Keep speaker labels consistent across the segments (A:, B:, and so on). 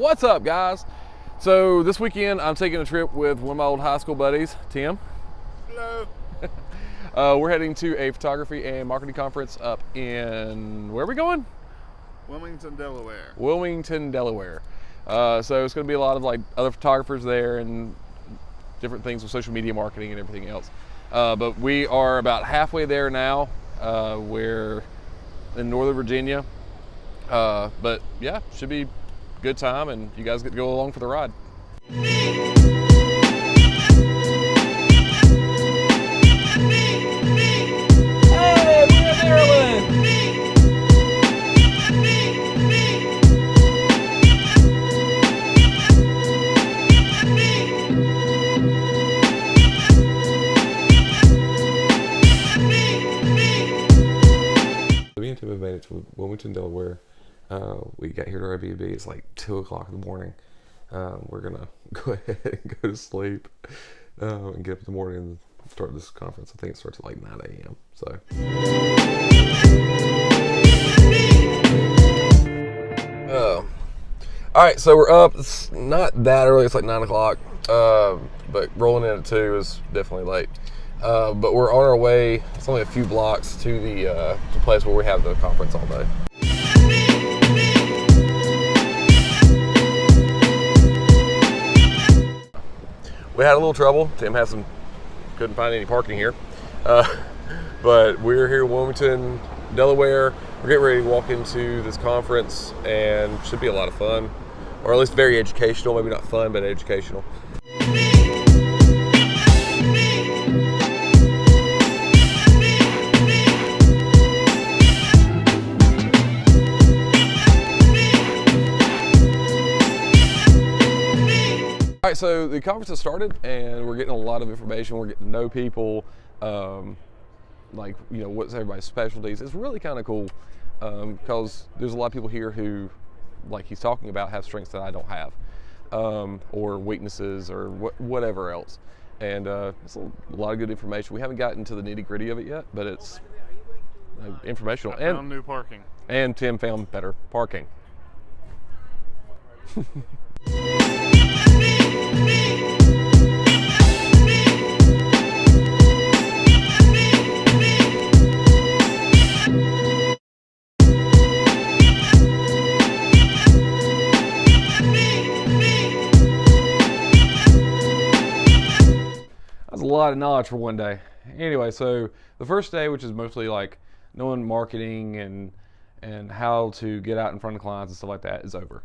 A: What's up, guys? So this weekend I'm taking a trip with one of my old high school buddies, Tim.
B: Hello.
A: We're heading to a photography and marketing conference up in, where are we going?
B: Wilmington, Delaware.
A: Wilmington, Delaware. So it's going to be a lot of like other photographers there and different things with social media marketing and everything else. But we are about halfway there now. We're in Northern Virginia. But yeah, should be a good time, and you guys get to go along for the ride.
C: Hey, we're in Maryland!
D: Me and Tim have made it to Wilmington, Delaware. We got here to our Airbnb. It's like 2 o'clock in the morning. We're gonna go ahead and go to sleep and get up in the morning and start this conference. I think it starts at like 9 a.m. So.
A: All right, so we're up. It's not that early. It's like 9 o'clock. But rolling in at 2 is definitely late. But we're on our way. It's only a few blocks to the place where we have the conference all day. We had a little trouble. Tim couldn't find any parking here. But we're here in Wilmington, Delaware. We're getting ready to walk into this conference, and should be a lot of fun, or at least very educational. Maybe not fun, but educational. All right, so the conference has started, and we're getting a lot of information. We're getting to know people, like, you know, what's everybody's specialties. It's really kind of cool because there's a lot of people here who, like he's talking about, have strengths that I don't have, or weaknesses, or whatever else. And it's a lot of good information. We haven't gotten to the nitty-gritty of it yet, but it's informational.
B: I found new parking.
A: And Tim found better parking. That's a lot of knowledge for one day. Anyway, so the first day, which is mostly like knowing marketing and how to get out in front of clients and stuff like that, is over.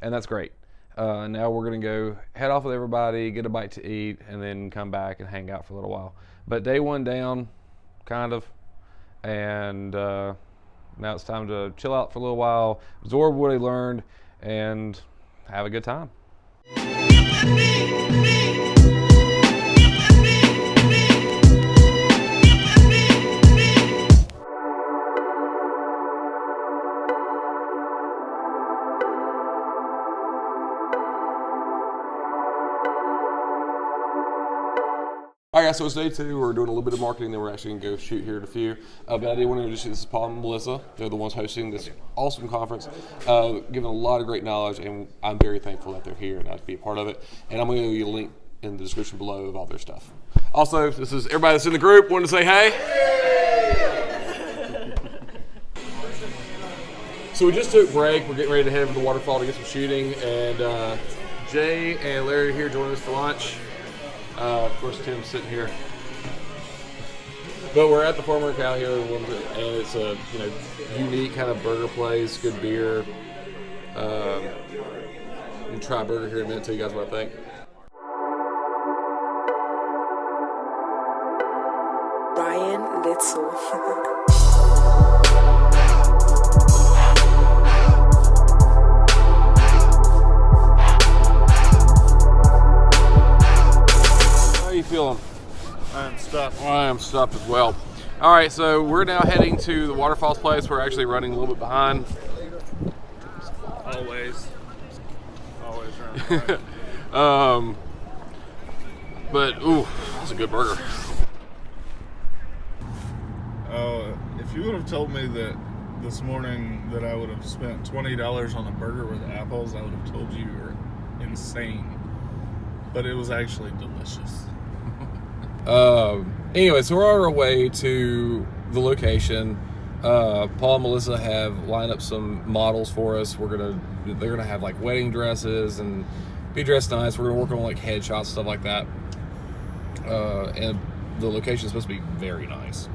A: And that's great. Now we're gonna go head off with everybody, get a bite to eat, and then come back and hang out for a little while. But day one down, kind of, and now it's time to chill out for a little while, absorb what I learned, and have a good time. All right, guys, so it's day 2. We're doing a little bit of marketing, then we're actually going to go shoot here at a few. But I did want to introduce you. This is Paul and Melissa. They're the ones hosting this awesome conference, giving a lot of great knowledge, and I'm very thankful that they're here and I can be a part of it. And I'm going to give you a link in the description below of all their stuff. Also, this is everybody that's in the group. Wanted to say hey. So we just took a break. We're getting ready to head over to the waterfall to get some shooting, and Jay and Larry are here joining us for lunch. Of course, Tim's sitting here. But we're at the Farmer Cow here in Wilmington, and it's a unique kind of burger place, good beer. We'll try a burger here in a minute, tell you guys what I think.
E: Ryan Litzel.
A: How are you feeling?
B: I am stuffed.
A: I am stuffed as well. All right, so we're now heading to the waterfalls place. We're actually running a little bit behind.
B: Always running.
A: But ooh, that's a good burger.
B: Oh, if you would have told me that this morning that I would have spent $20 on a burger with apples, I would have told you you're insane. But it was actually delicious.
A: Anyway, so we're on our way to the location. Paul and Melissa have lined up some models for us. They're gonna have like wedding dresses and be dressed nice. We're gonna work on like headshots, stuff like that. And the location is supposed to be very nice.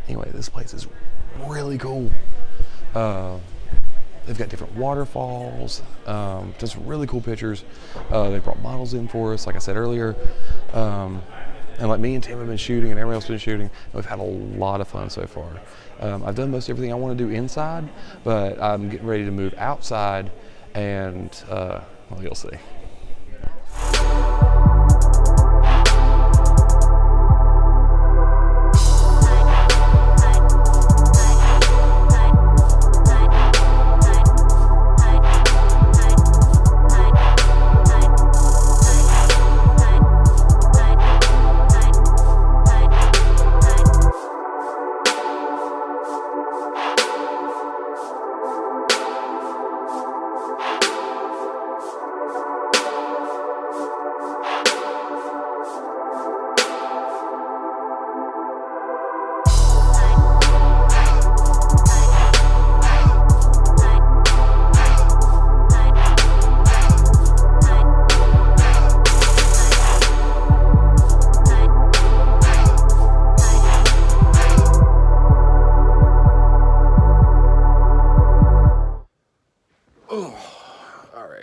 A: Anyway, this place is really cool. They've got different waterfalls, just really cool pictures. They brought models in for us, like I said earlier. And like me and Tim have been shooting and everyone else has been shooting. We've had a lot of fun so far. I've done most everything I want to do inside, but I'm getting ready to move outside and, well, you'll see.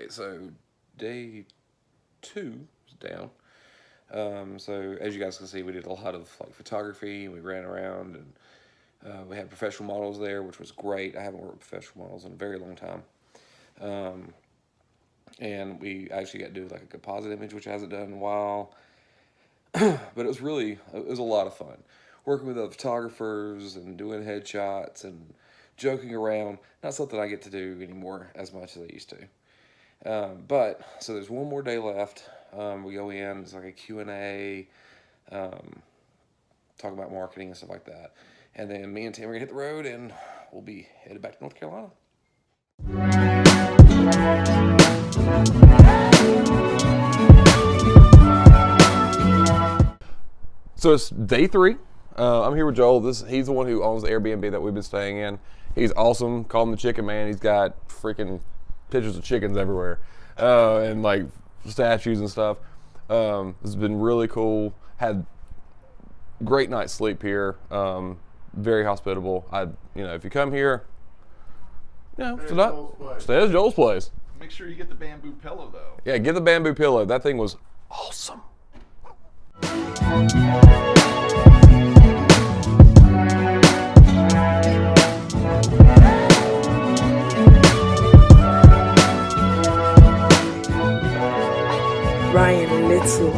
A: So day 2 is down. So as you guys can see, we did a lot of like photography. We ran around and we had professional models there, which was great. I haven't worked with professional models in a very long time. And we actually got to do like a composite image, which I hasn't done in a while. But it was a lot of fun. Working with other photographers and doing headshots and joking around. Not something I get to do anymore as much as I used to. But so there's one more day left. We go in, it's like a Q&A, talk about marketing and stuff like that. And then me and Tim are gonna hit the road and we'll be headed back to North Carolina. So it's day 3. I'm here with Joel. He's the one who owns the Airbnb that we've been staying in. He's awesome. Call him the Chicken Man. He's got freaking pictures of chickens everywhere, and like statues and stuff. It's been really cool. Had great night's sleep here. Very hospitable. If you come here, stay at Joel's place.
F: Make sure you get the bamboo pillow though.
A: Yeah, get the bamboo pillow. That thing was awesome.
E: Ryan Little.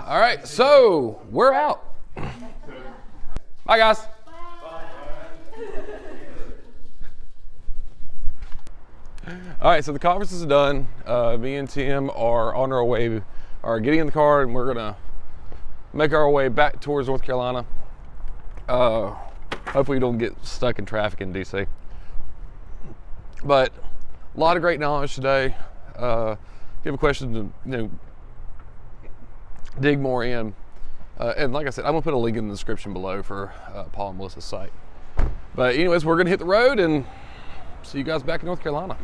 A: All right, so we're out. Bye, guys. All right, so the conference is done. Me and Tim are on our way, getting in the car, and we're gonna make our way back towards North Carolina. Hopefully we don't get stuck in traffic in DC. But a lot of great knowledge today. If you have a question to dig more in, and like I said, I'm gonna put a link in the description below for Paul and Melissa's site. But anyways, we're gonna hit the road and see you guys back in North Carolina.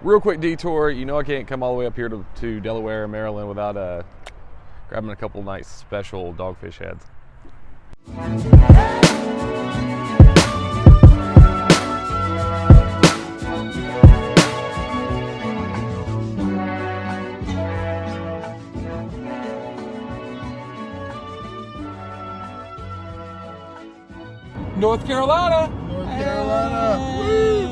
A: real quick detour. You know I can't come all the way up here to Delaware, Maryland without grabbing a couple nice special dogfish heads.
C: North Carolina.
B: North Carolina. Woo!